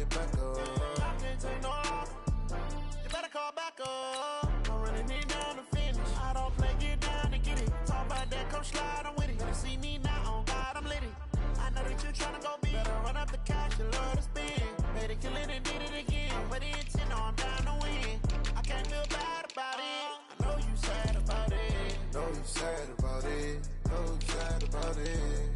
get back up. I can't take no off. You better call back up. Don't really need down to finish. I don't play, get down to get it. Talk about that, come slide, I'm with it. Better see me now, on God, I'm lit it. I know that you tryna go big. Better run up the cash, you love to spend. Better kill it and did it again. But the intent, no, I'm down to win. I can't feel bad about it. I know you sad about it. Know you sad about it. Know you sad about it.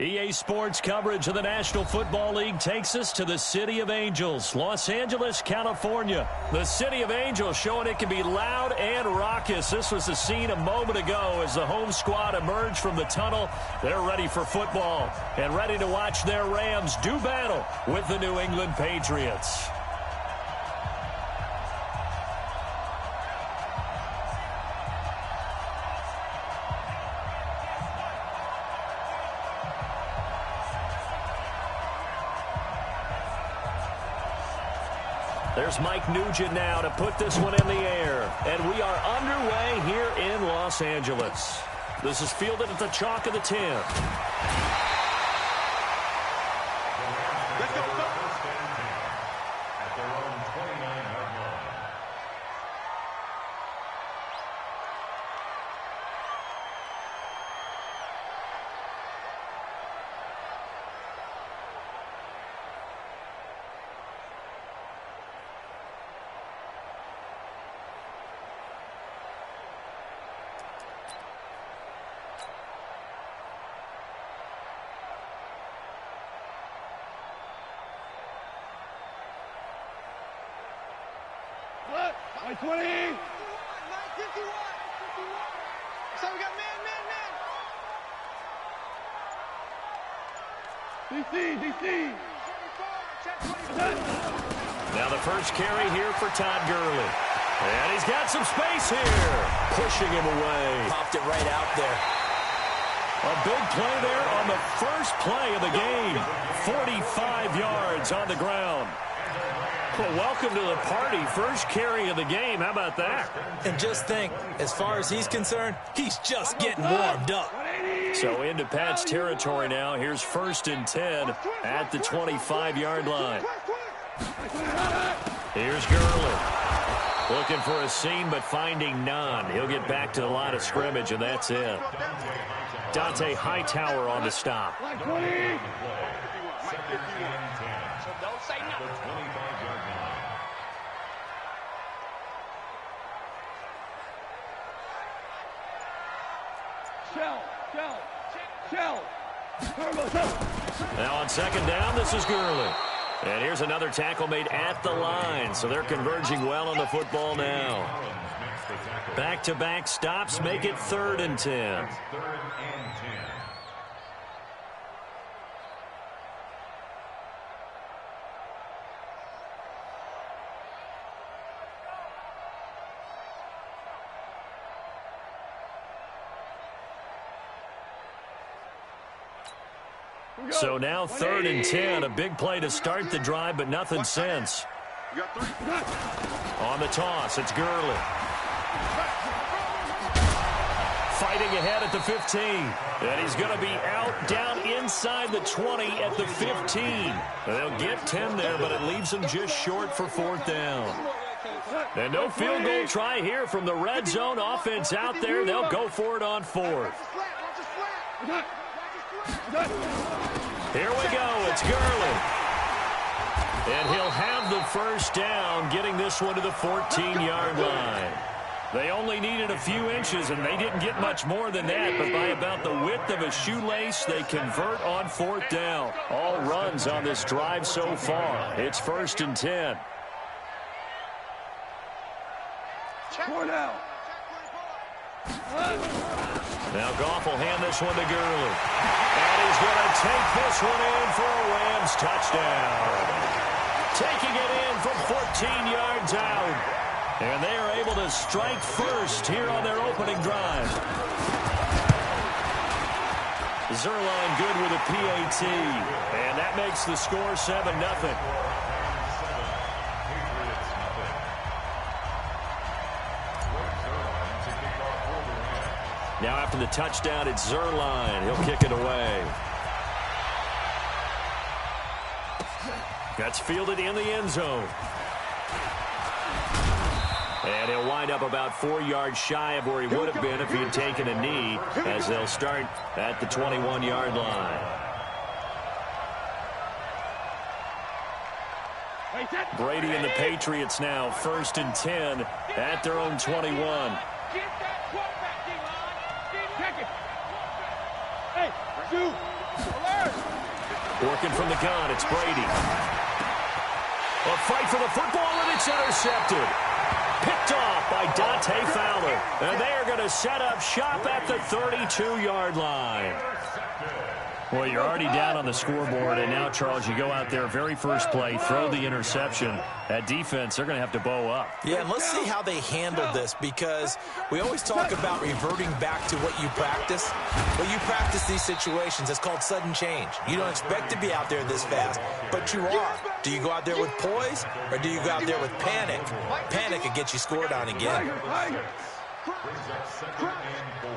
EA Sports coverage of the National Football League takes us to the City of Angels, Los Angeles, California. The City of Angels showing it can be loud and raucous. This was the scene a moment ago as the home squad emerged from the tunnel. They're ready for football and ready to watch their Rams do battle with the New England Patriots. There's Mike Nugent now to put this one in the air. And we are underway here in Los Angeles. This is fielded at the chalk of the 10. Let's go. At their own 29-yard line. What? 20. 951. So we got man. DC. Now the first carry here for Todd Gurley. And he's got some space here. Pushing him away. Popped it right out there. A big play there on the first play of the game. 45 yards on the ground. Well, welcome to the party. First carry of the game. How about that? And just think, as far as he's concerned, he's just getting warmed up. So into Pat's territory now. Here's 1st and 10 at the 25-yard line. Here's Gurley. Looking for a seam, but finding none. He'll get back to the line of scrimmage, and that's it. Dante Hightower on the stop. So don't say nothing. Shell. Now on 2nd down, this is Gurley. And here's another tackle made at the line, so they're converging well on the football now. Back-to-back stops make it 3rd and 10. So now 3rd and 10. A big play to start the drive, but nothing since. On the toss, it's Gurley. Fighting ahead at the 15. And he's going to be out down inside the 20 at the 15. They'll get 10 there, but it leaves them just short for 4th down. And no field goal try here from the red zone. Offense out there. They'll go for it on 4th. Here we go. It's Gurley. And he'll have the first down, getting this one to the 14-yard line. They only needed a few inches, and they didn't get much more than that. But by about the width of a shoelace, they convert on 4th down. All runs on this drive so far. It's 1st and 10. Now Goff will hand this one to Gurley. And he's going to take this one in for a Rams touchdown. Taking it in from 14 yards out. And they are able to strike first here on their opening drive. Zerline good with a PAT. And that makes the score 7-0. Now after the touchdown, it's Zerline. He'll kick it away. That's fielded in the end zone. And he'll wind up about 4 yards shy of where he would have been if he had taken a knee, as they'll start at the 21-yard line. Brady and the Patriots now 1st and 10 at their own 21. Working from the gun, it's Brady. A fight for the football, and it's intercepted. Picked off by Dante Fowler. And they are going to set up shop at the 32-yard line. Well, you're already down on the scoreboard, and now, Charles, you go out there, very first play, throw the interception. That defense, they're going to have to bow up. Yeah, and let's see how they handle this, because we always talk about reverting back to what you practice. When you practice these situations, it's called sudden change. You don't expect to be out there this fast, but you are. Do you go out there with poise, or do you go out there with panic? Panic will get you scored on again. Brings up 2nd and 4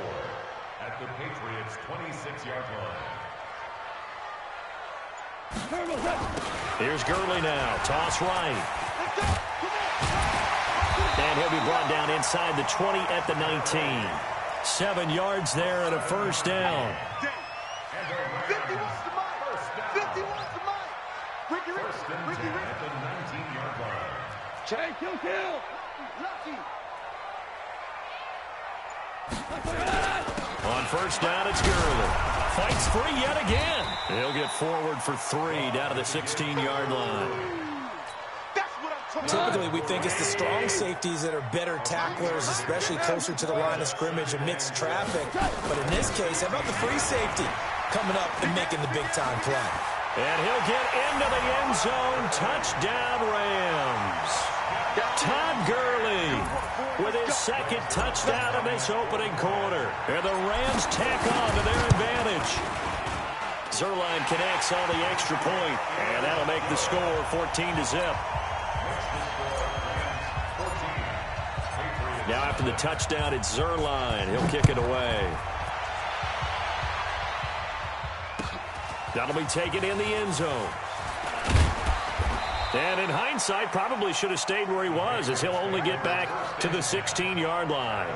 at the Patriots' 26-yard line. Here's Gurley now. Toss right. And he'll be brought down inside the 20 at the 19. 7 yards there and a first down. 50 wants the mic. 50 wants the mic. Ricky. At the 19-yard line. Check, kill. Lucky. On first down, it's Gurley. Fights free yet again. He'll get forward for 3 down to the 16-yard line. Typically, we think it's the strong safeties that are better tacklers, especially closer to the line of scrimmage amidst traffic. But in this case, how about the free safety coming up and making the big-time play? And he'll get into the end zone. Touchdown, Rams. Todd Gurley with his 2nd touchdown in this opening quarter. And the Rams tack on to their advantage. Zerline connects on the extra point, and that'll make the score 14-0. Now after the touchdown, it's Zerline. He'll kick it away. That'll be taken in the end zone. And in hindsight, probably should have stayed where he was, as he'll only get back to the 16-yard line.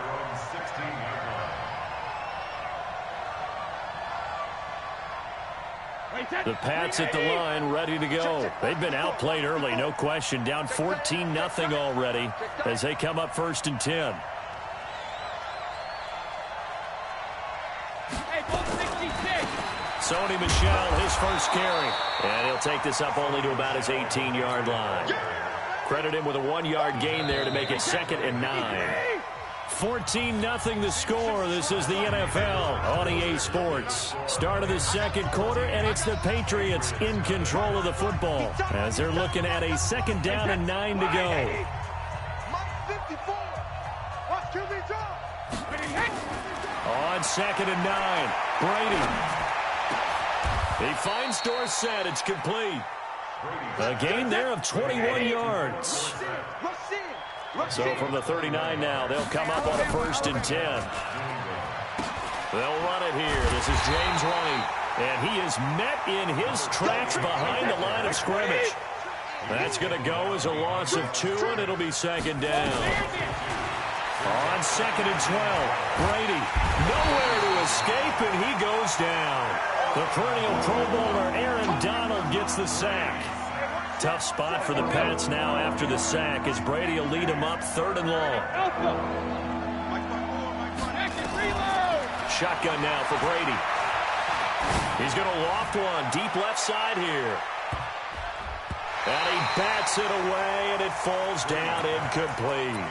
The Pats at the line, ready to go. They've been outplayed early, no question. Down 14-0 already as they come up 1st and 10. Sony Michel, his first carry. And he'll take this up only to about his 18-yard line. Credit him with a 1-yard gain there to make it 2nd and 9. 14-0 the score. This is the NFL on EA Sports. Start of the 2nd quarter, and it's the Patriots in control of the football as they're looking at a 2nd down and 9 to go. On 2nd and 9, Brady. He finds Dorsett. It's complete. A gain there of 21 yards. So from the 39 now, they'll come up on a 1st and 10. They'll run it here. This is James White. And he is met in his tracks behind the line of scrimmage. That's going to go as a loss of 2, and it'll be 2nd down. On 2nd and 12, Brady nowhere to escape, and he goes down. The perennial Pro Bowler Aaron Donald gets the sack. Tough spot for the Pats now after the sack as Brady will lead him up 3rd and long. Shotgun now for Brady. He's going to loft one deep left side here. And he bats it away, and it falls down incomplete.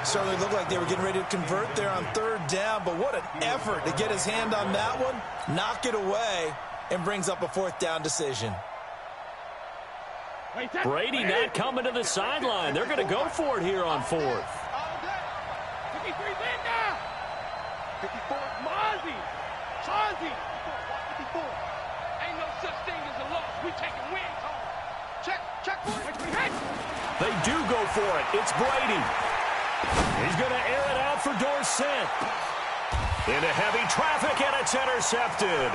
Certainly looked like they were getting ready to convert there on 3rd down, but what an effort to get his hand on that one, knock it away, and brings up a 4th down decision. Brady not coming to the sideline. They're going to go for it here on 4th. 53 Linda! 54 Mozzie! Chauncey! 54. Ain't no such thing as a loss. We taking wins home. Check for it. They do go for it. It's Brady. He's going to air it out for Dorsett. Into heavy traffic, and it's intercepted.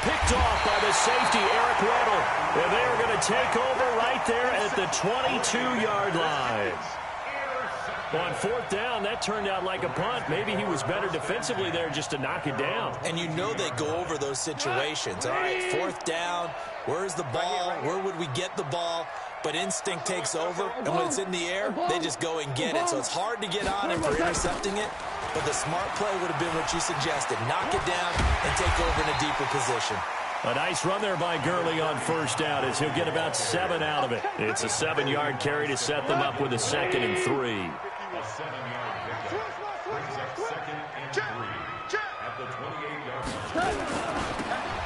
Picked off by the safety, Eric Weddle. And they are going to take over right there at the 22-yard line. On 4th down, that turned out like a punt. Maybe he was better defensively there just to knock it down. And you know they go over those situations. All right, 4th down, where's the ball? Where would we get the ball? But instinct takes over, and when it's in the air, they just go and get it. So it's hard to get on him for intercepting it, but the smart play would have been what you suggested. Knock it down and take over in a deeper position. A nice run there by Gurley on 1st down as he'll get about 7 out of it. It's a 7-yard carry to set them up with a 2nd and 3. A 7-yard pickup brings up 2nd and 3 at the 28-yard line.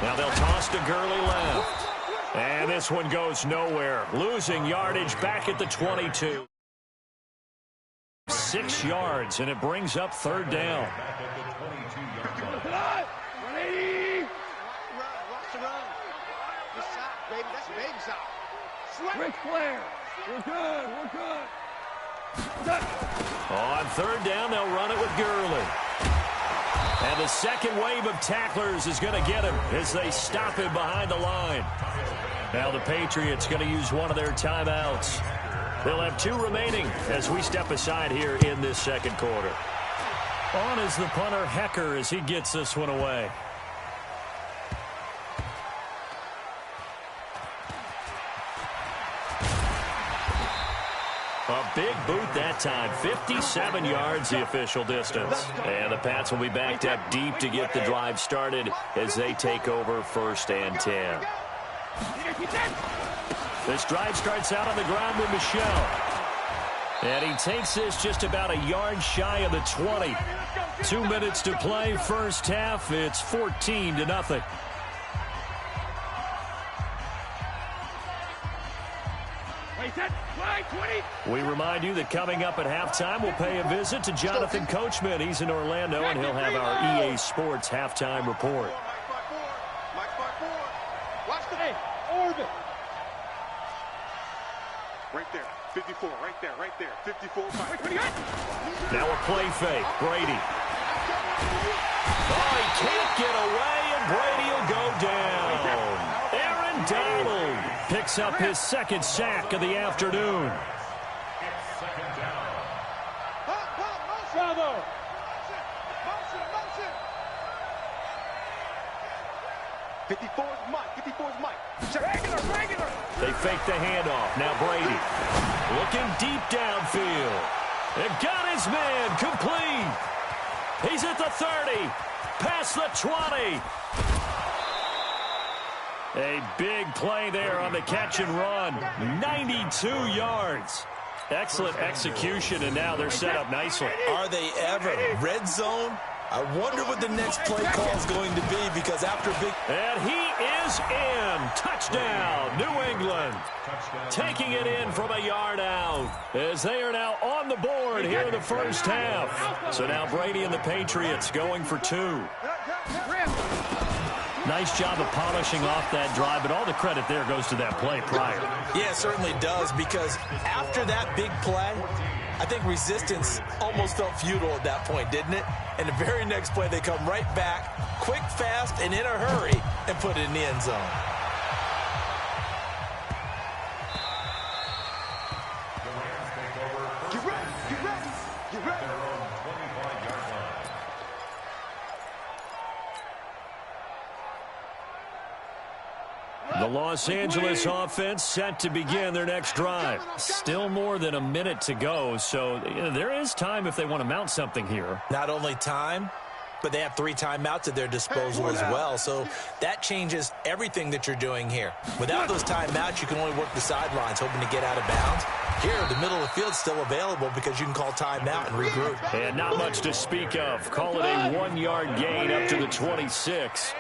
Now they'll toss to Gurley left. And this one goes nowhere. Losing yardage back at the 22. 6 yards, and it brings up 3rd down. Back at the 22-yard line. Rick Flair. We're good. On 3rd down, they'll run it with Gurley. And the second wave of tacklers is going to get him as they stop him behind the line. Now the Patriots going to use one of their timeouts. They'll have 2 remaining as we step aside here in this 2nd quarter. On is the punter Hecker as he gets this one away. A big boot that time. 57 yards the official distance. And the Pats will be backed up deep to get the drive started as they take over 1st and 10. This drive starts out on the ground with Michel. And he takes this just about a yard shy of the 20. 2 minutes to play, 1st half. It's 14-0. We remind you that coming up at halftime, we'll pay a visit to Jonathan Coachman. He's in Orlando, and he'll have our EA Sports halftime report. Watch the orbit. Right there. 54. Right there. 54. Now a play fake. Brady. Oh, he can't get away, and Brady will go down. Aaron Donald picks up his 2nd sack of the afternoon. 54's Mike. Regular. They fake the handoff. Now Brady looking deep downfield. And got his man complete. He's at the 30. Past the 20. A big play there on the catch and run. 92 yards. Excellent execution, and now they're set up nicely. Are they ever? Red zone? I wonder what the next play call is going to be, because after big... And he is in. Touchdown, New England. Taking it in from a yard out as they are now on the board here in the 1st half. So now Brady and the Patriots going for 2. Nice job of polishing off that drive, but all the credit there goes to that play prior. Yeah, it certainly does, because after that big play, I think resistance almost felt futile at that point, didn't it? And the very next play, they come right back, quick, fast, and in a hurry, and put it in the end zone. Get ready, get ready, get ready. The Los Angeles offense set to begin their next drive. Still more than a minute to go, so there is time if they want to mount something here. Not only time, but they have 3 timeouts at their disposal as well, so that changes everything that you're doing here. Without those timeouts, you can only work the sidelines, hoping to get out of bounds. Here, the middle of the field's still available because you can call timeout and regroup. And not much to speak of. Call it a 1-yard gain up to the 26.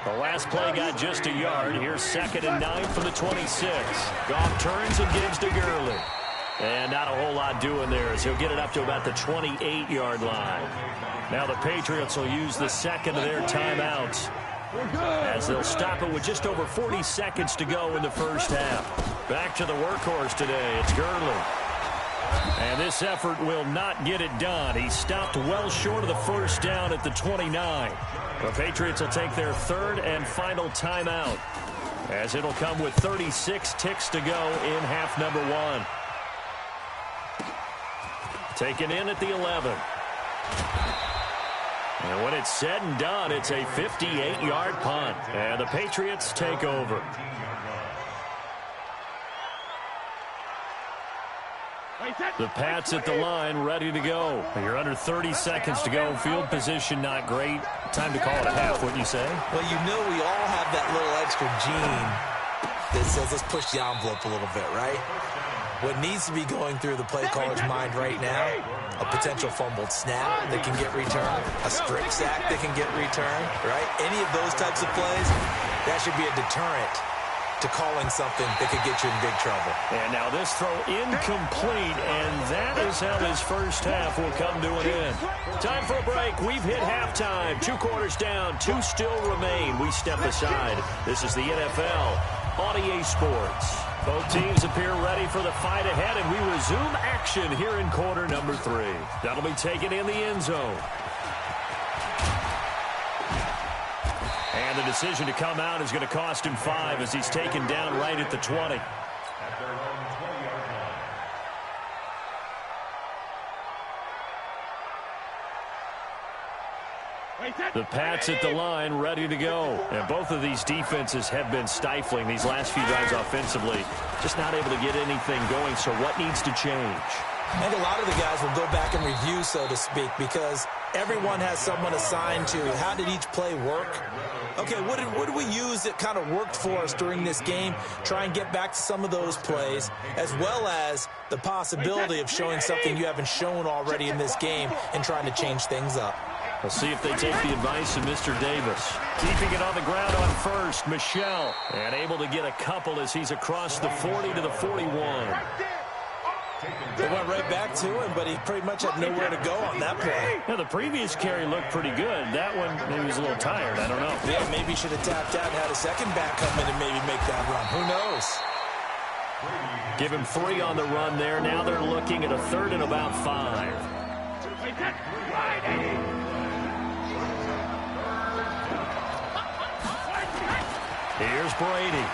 The last play got just a yard. Here's 2nd and 9 from the 26. Goff turns and gives to Gurley. And not a whole lot doing there as he'll get it up to about the 28-yard line. Now the Patriots will use the second of their timeouts as they'll stop it with just over 40 seconds to go in the first half. Back to the workhorse today. It's Gurley. And this effort will not get it done. He stopped well short of the first down at the 29. The Patriots will take their 3rd and final timeout as it'll come with 36 ticks to go in half number 1. Taken in at the 11. And when it's said and done, it's a 58-yard punt. And the Patriots take over. The Pats at the line, ready to go. You're under 30 seconds to go. Field position not great. Time to call it a half, wouldn't you say? Well, you know we all have that little extra gene that says let's push the envelope a little bit, right? What needs to be going through the play caller's mind right now, a potential fumbled snap that can get returned, a strip sack that can get returned, right? Any of those types of plays, that should be a deterrent to calling something that could get you in big trouble. And now this throw incomplete, and that is how this first half will come to an end. Time for a break. We've hit halftime. 2 quarters down, 2 still remain. We step aside. This is the NFL on EA Sports. Both teams appear ready for the fight ahead, and we resume action here in quarter number 3. That'll be taken in the end zone. And the decision to come out is going to cost him 5 as he's taken down right at the 20. The Pats at the line, ready to go. And both of these defenses have been stifling these last few drives offensively. Just not able to get anything going, so what needs to change? I think a lot of the guys will go back and review, so to speak, because everyone has someone assigned to how did each play work. Okay, what did we use that kind of worked for us during this game? Try and get back to some of those plays, as well as the possibility of showing something you haven't shown already in this game and trying to change things up. We'll see if they take the advice of Mr. Davis. Keeping it on the ground on first, Michelle. And able to get a couple as he's across the 40 to the 41. They went right back to him, but he pretty much had nowhere to go on that play. Yeah, the previous carry looked pretty good. That one, maybe he was a little tired. I don't know. Yeah, maybe he should have tapped out and had a second back come in and maybe make that run. Who knows? Give him 3 on the run there. Now they're looking at a 3rd and about 5. Here's Brady.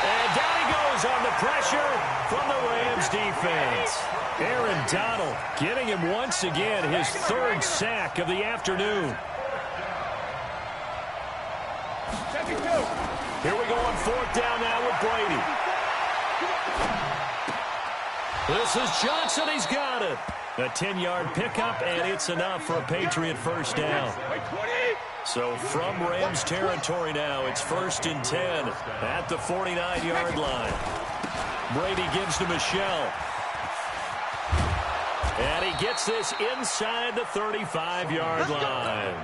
And down he goes on the pressure from the Rams defense. Aaron Donald getting him once again his 3rd sack of the afternoon. Here we go on 4th down now with Brady. This is Johnson. He's got it. A 10-yard pickup, and it's enough for a Patriot first down. So from Rams territory now, it's 1st and 10 at the 49-yard line. Brady gives to Michelle. And he gets this inside the 35-yard line.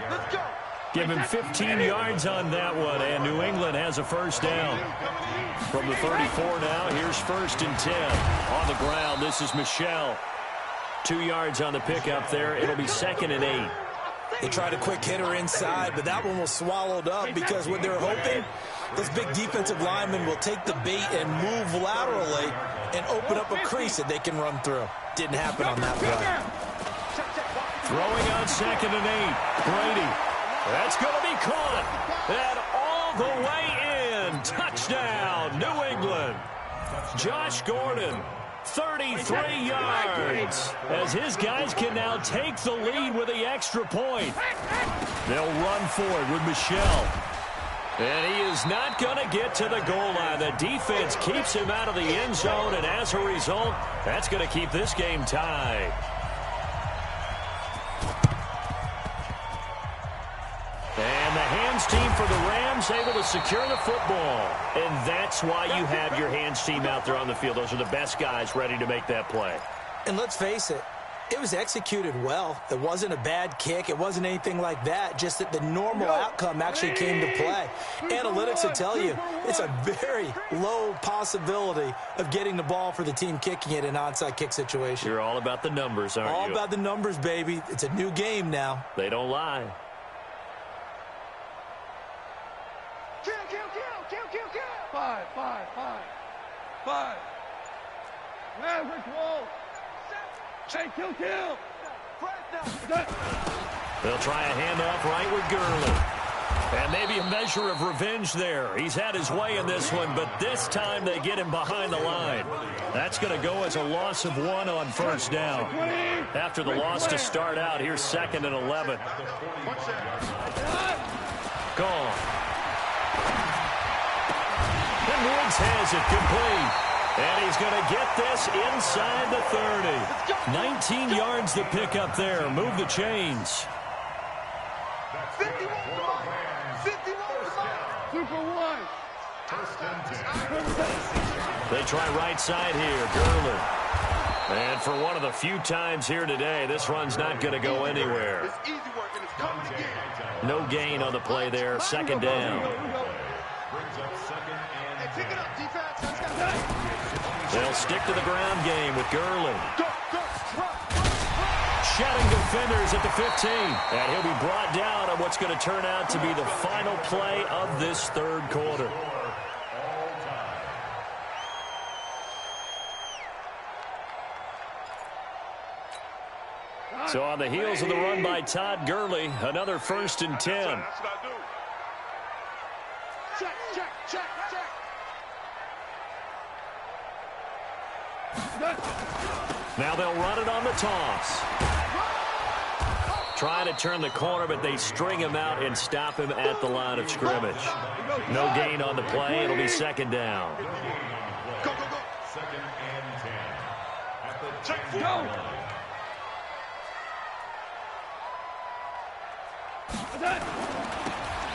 Give him 15 yards on that one, and New England has a first down. From the 34 now, here's 1st and 10. On the ground, this is Michelle. 2 yards on the pickup there. It'll be 2nd and 8. They tried a quick hitter inside, but that one was swallowed up because what they're hoping, those big defensive linemen will take the bait and move laterally and open up a crease that they can run through. Didn't happen on that play. Throwing on 2nd and 8. Brady. That's going to be caught. And all the way in. Touchdown, New England. Josh Gordon, 33 yards. As his guys can now take the lead with the extra point. They'll run for it with Michelle. And he is not going to get to the goal line. The defense keeps him out of the end zone, and as a result, that's going to keep this game tied. And the hands team for the Rams able to secure the football. And that's why you have your hands team out there on the field. Those are the best guys ready to make that play. And let's face it, it was executed well. It wasn't a bad kick. It wasn't anything like that. Just that the normal outcome actually came to play. Analytics will tell you it's a very low possibility of getting the ball for the team kicking it in an onside kick situation. You're all about the numbers, aren't you? All about the numbers, baby. It's a new game now. They don't lie. Kill, kill, kill, kill, kill, kill. 5, 5, 5, 5. Maverick roll. Hey, kill, kill. They'll try a handoff right with Gurley. And maybe a measure of revenge there. He's had his way in this one, but this time they get him behind the line. That's going to go as a loss of 1 on first down. After the loss to start out, here's 2nd and 11. Gone. And Woods has it complete. And he's going to get this inside the 30. 19 yards to pick up there. Move the chains. 51 to mine. 51 to mine. Super 1. They try right side here. Gurley. And for one of the few times here today, this run's not going to go anywhere. It's easy work and it's coming again. No gain on the play there. 2nd down. Hey, pick it up, defense. Let's go. They'll stick to the ground game with Gurley. Go, go, run. Shouting defenders at the 15. And he'll be brought down on what's going to turn out to be the final play of this 3rd quarter. So on the heels of the run by Todd Gurley, another 1st and 10. That's what I do. Check, check, check, check. Now they'll run it on the toss. Trying to turn the corner, but they string him out and stop him at the line of scrimmage. No gain on the play. It'll be 2nd down. Go, go, go. 2nd and 10. At the Check, 10 go. line.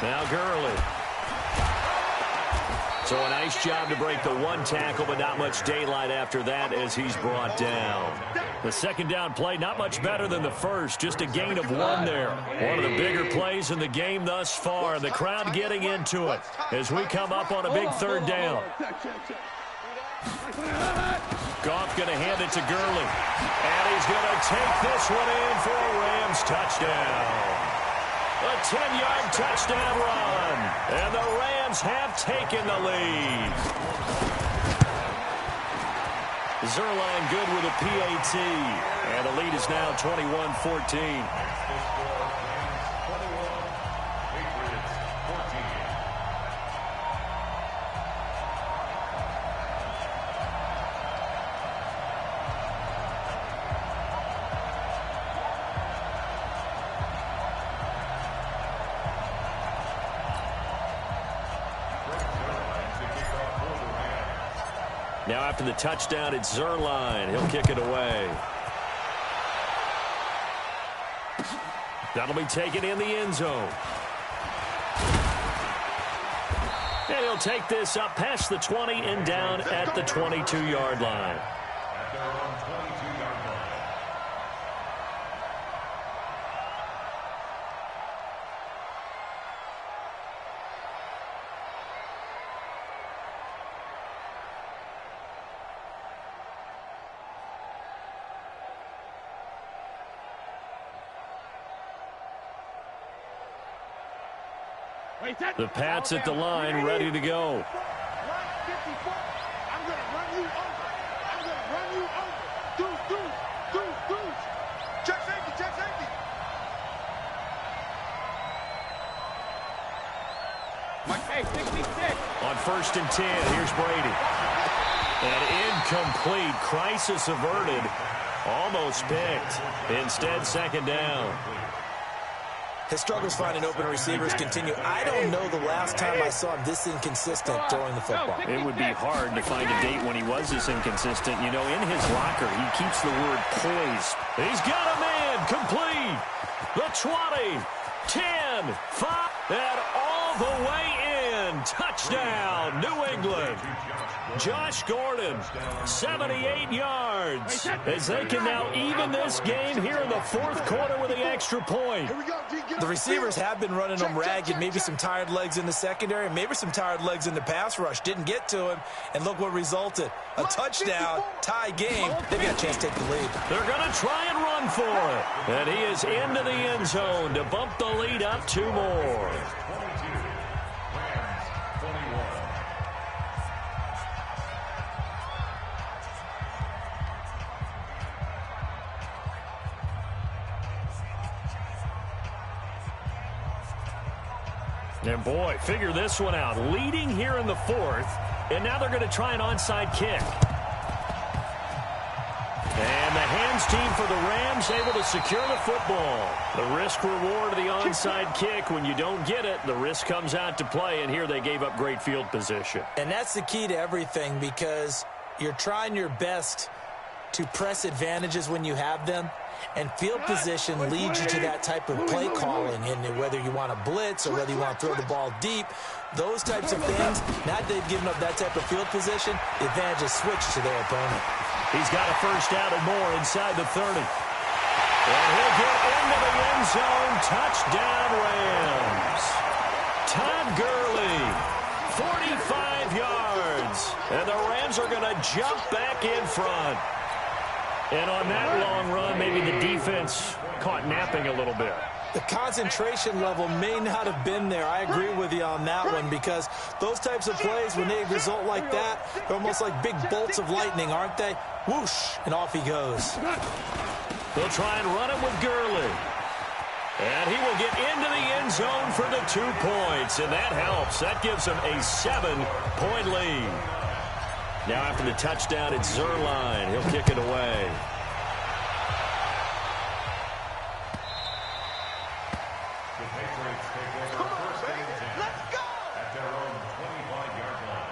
Now Gurley. So a nice job to break the 1 tackle, but not much daylight after that as he's brought down. The 2nd down play, not much better than the first, just a gain of 1 there. One of the bigger plays in the game thus far. The crowd getting into it as we come up on a big 3rd down. Goff going to hand it to Gurley. And he's going to take this one in for a Rams touchdown. A 10-yard touchdown run. And the Rams have taken the lead. Zerline good with a PAT. And the lead is now 21-14. Now after the touchdown, it's Zerline. He'll kick it away. That'll be taken in the end zone. And he'll take this up past the 20 and down at the 22-yard line. At their own 22-yard line. The Pats at the line, ready to go. I'm going to run you over. I'm going to run you over. Deuce. Check safety. Hey, 66. On 1st and 10, here's Brady. And incomplete. Crisis averted. Almost picked. Instead, 2nd down. His struggles finding open receivers continue. I don't know the last time I saw him this inconsistent throwing the football. It would be hard to find a date when he was this inconsistent. You know, in his locker, he keeps the word poised. He's got a man complete. The 20, 10, 5, and all the way in. Touchdown, New England. Josh Gordon, 78 yards. As they can now even this game here in the 4th quarter with the extra point. The receivers have been running them ragged. Maybe some tired legs in the secondary, maybe some tired legs in the pass rush. Didn't get to him, and look what resulted. A touchdown, tie game. They've got a chance to take the lead. They're going to try and run for it. And he is into the end zone to bump the lead up 2 more. And boy, figure this one out. Leading here in the 4th, and now they're going to try an onside kick. And the hands team for the Rams able to secure the football. The risk reward of the onside kick. When you don't get it, the risk comes out to play, and here they gave up great field position. And that's the key to everything, because you're trying your best to press advantages when you have them. And field position leads you to that type of play calling, and whether you want to blitz or whether you want to throw the ball deep, those types of things, now that they've given up that type of field position, the advantage is switched to their opponent. He's got a 1st down and more inside the 30. And he'll get into the end zone. Touchdown, Rams. Todd Gurley, 45 yards. And the Rams are going to jump back in front. And on that long run, maybe the defense caught napping a little bit. The concentration level may not have been there. I agree with you on that one, because those types of plays, when they result like that, they're almost like big bolts of lightning, aren't they? Whoosh, and off he goes. They'll try and run it with Gurley. And he will get into the end zone for the 2 points, and that helps. That gives him a 7-point lead. Now after the touchdown, it's Zerline. He'll kick it away. The Patriots take over 1st and 10. Let's go! At their own 25-yard line.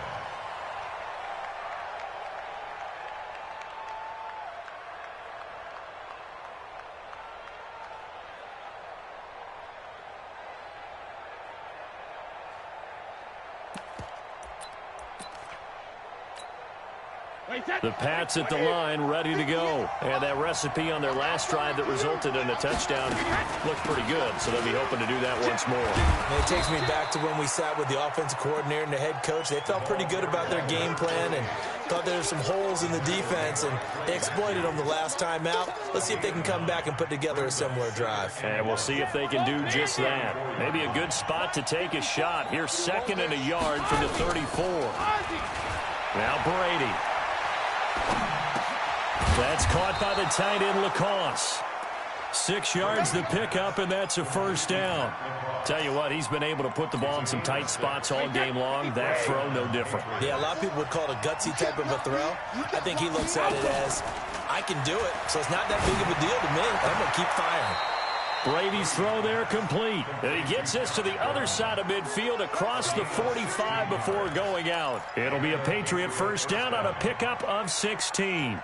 The Pats at the line, ready to go. And that recipe on their last drive that resulted in a touchdown looked pretty good, so they'll be hoping to do that once more. And it takes me back to when we sat with the offensive coordinator and the head coach. They felt pretty good about their game plan and thought there were some holes in the defense, and they exploited them the last time out. Let's see if they can come back and put together a similar drive. And we'll see if they can do just that. Maybe a good spot to take a shot. Here's 2nd and a yard from the 34. Now Brady. That's caught by the tight end, Lacoste. 6 yards the pickup, and that's a 1st down. Tell you what, he's been able to put the ball in some tight spots all game long. That throw, no different. Yeah, a lot of people would call it a gutsy type of a throw. I think he looks at it as, I can do it, so it's not that big of a deal to me. I'm going to keep firing. Brady's throw there complete. And he gets this to the other side of midfield across the 45 before going out. It'll be a Patriot 1st down on a pickup of 16.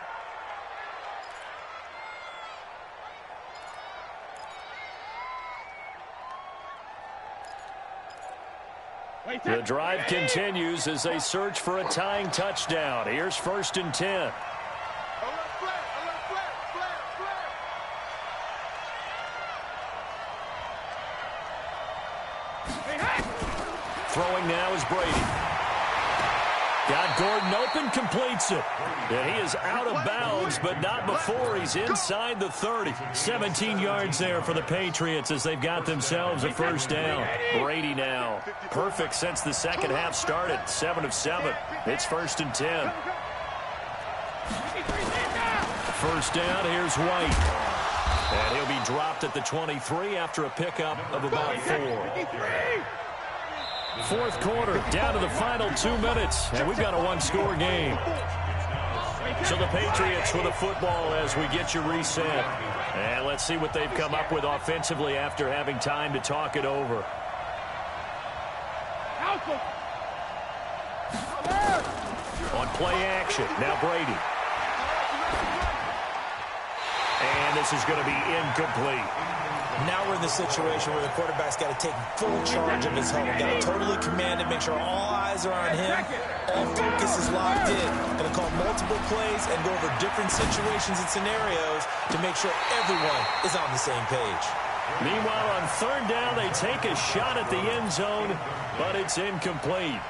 The drive continues as they search for a tying touchdown. Here's 1st and 10. Throwing now is Brady. Got Gordon open, completes it. And he is out of bounds, but not before he's inside the 30. 17 yards there for the Patriots as they've got themselves a first down. Brady now. Perfect since the second half started. 7 of 7. It's 1st and 10. First down, here's White. And he'll be dropped at the 23 after a pickup of about 4. Fourth quarter, down to the final 2 minutes, and we've got a one-score game. So the Patriots with the football as we get you reset. And let's see what they've come up with offensively after having time to talk it over. On play action, now Brady. And this is going to be incomplete. Now we're in the situation where the quarterback's got to take full charge of his home. Got to totally command it, make sure all eyes are on him. All focus is locked in. Going to call multiple plays and go over different situations and scenarios to make sure everyone is on the same page. Meanwhile, on third down, they take a shot at the end zone, but it's incomplete.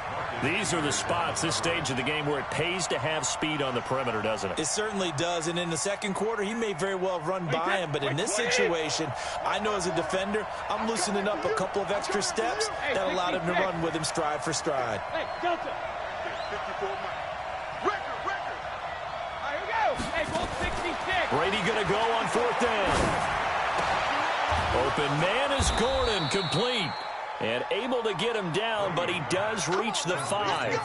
These are the spots, this stage of the game, where it pays to have speed on the perimeter, doesn't it? It certainly does, and in the second quarter, he may very well run by him, but in this situation, I know as a defender, I'm loosening up a couple of extra steps that allowed him to run with him stride for stride. Hey, Delta. 54 record. Here we go. Hey, goal 66. Brady going to go on fourth down. Open man is Gordon, complete. And able to get him down, but he does reach the 5.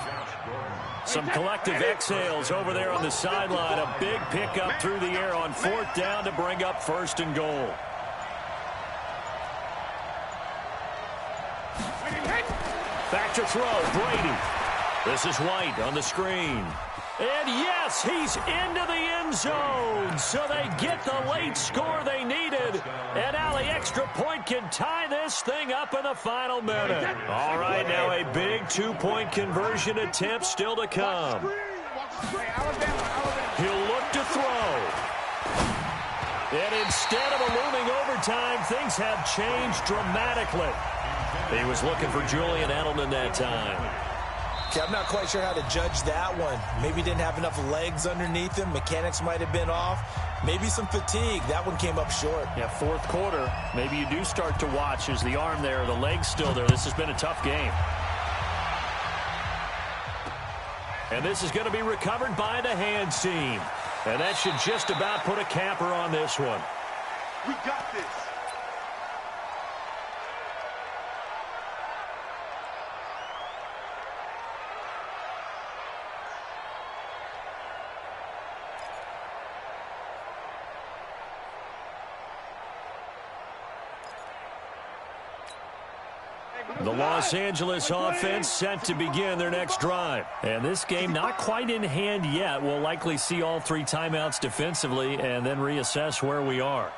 Some collective exhales over there on the sideline. A big pickup through the air on fourth down to bring up 1st and goal. Back to throw, Brady. This is White on the screen. And yes, he's into the end zone. So they get the late score they needed. And now the extra point can tie this thing up in the final minute. All right, now a big 2-point conversion attempt still to come. He'll look to throw. And instead of a looming overtime, things have changed dramatically. He was looking for Julian Edelman that time. Okay, I'm not quite sure how to judge that one. Maybe didn't have enough legs underneath him. Mechanics might have been off. Maybe some fatigue. That one came up short. Yeah, fourth quarter. Maybe you do start to watch. Is the arm there, the leg's still there? This has been a tough game. And this is going to be recovered by the hands team. And that should just about put a capper on this one. We got this. The Los Angeles offense set to begin their next drive. And this game not quite in hand yet. We'll likely see all 3 timeouts defensively and then reassess where we are.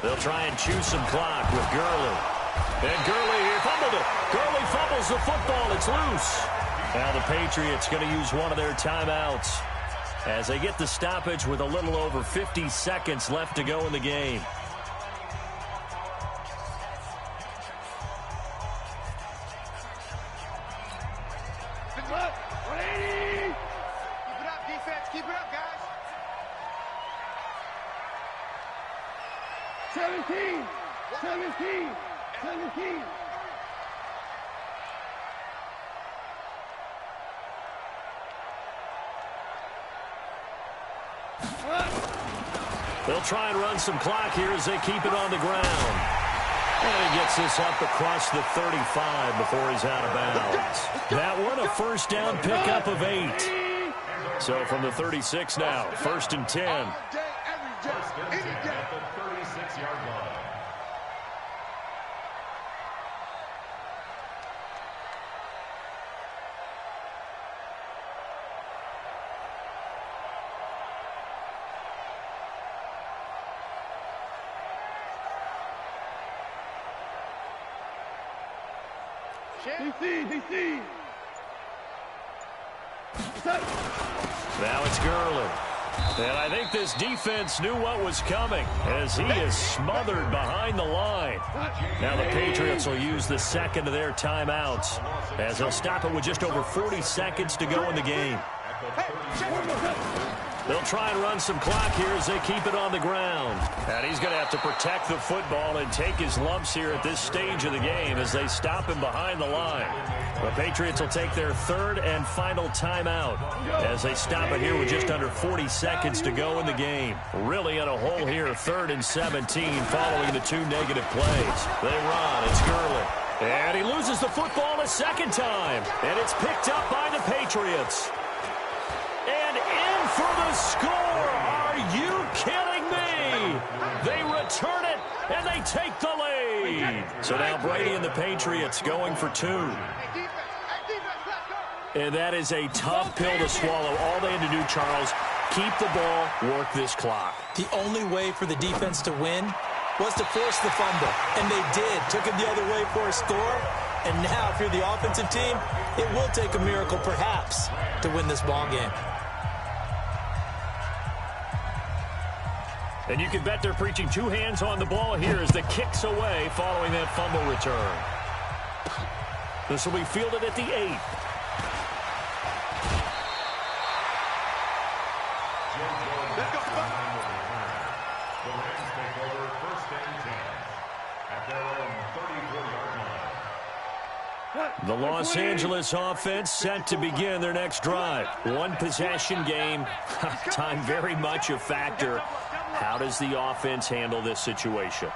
They'll try and chew some clock with Gurley. And Gurley here fumbled it. Gurley fumbles the football. It's loose. Now the Patriots going to use one of their timeouts as they get the stoppage with a little over 50 seconds left to go in the game. They'll try and run some clock here as they keep it on the ground. And he gets this up across the 35 before he's out of bounds. That one, a first down pickup of 8. So from the 36 now, 1st and 10. First and 10 at the 36-yard line. DC. Now it's Gurley. And I think this defense knew what was coming as he is smothered behind the line. game. Now the Patriots will use the second of their timeouts as they'll stop it with just over 40 seconds to go in the game. They'll try and run some clock here as they keep it on the ground. And he's going to have to protect the football and take his lumps here at this stage of the game as they stop him behind the line. The Patriots will take their third and final timeout as they stop it here with just under 40 seconds to go in the game. Really in a hole here, 3rd and 17 following the 2 negative plays. They run. It's Gurley. And he loses the football a second time. And it's picked up by the Patriots. And in for the score. Are you kidding me? They return it, and they take the lead. So now Brady and the Patriots going for 2. And that is a tough pill to swallow. All they had to do, Charles, keep the ball, work this clock. The only way for the defense to win was to force the fumble, and they did. Took it the other way for a score. And now, if you're the offensive team, it will take a miracle, perhaps, to win this ball game. And you can bet they're preaching 2 hands on the ball here as the kick's away following that fumble return. This will be fielded at the 8. The Rams take over 1st and 10 at their own 34-yard line. The Los Angeles offense set to begin their next drive. 1 possession game. Time very much a factor. How does the offense handle this situation?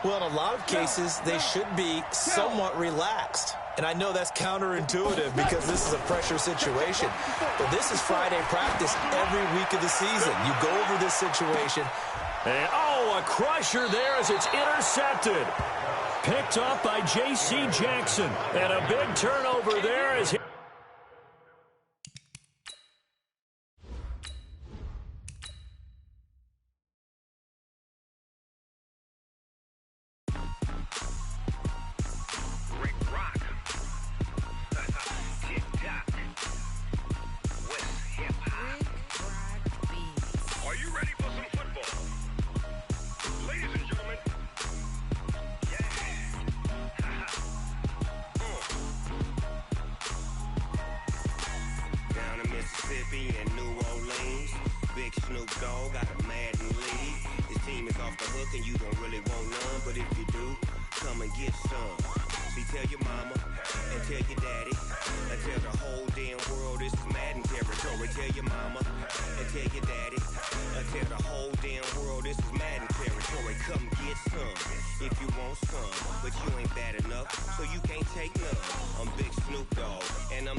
Well, in a lot of cases, they should be somewhat relaxed. And I know that's counterintuitive because this is a pressure situation. But this is Friday practice every week of the season. You go over this situation. And, a crusher there as it's intercepted. Picked up by J.C. Jackson. And a big turnover there as he... and New Orleans. Big Snoop Dogg got a mad and lead. His team is off the hook and you don't really want none. But if you do, come and get some. See, tell your mama and tell your daddy and tell the whole damn world this is Madden territory. Tell your mama and tell your daddy and tell the whole damn world this is Madden territory. Come get some if you want some. But you ain't bad enough, so you can't take none. I'm Big Snoop Dogg and I'm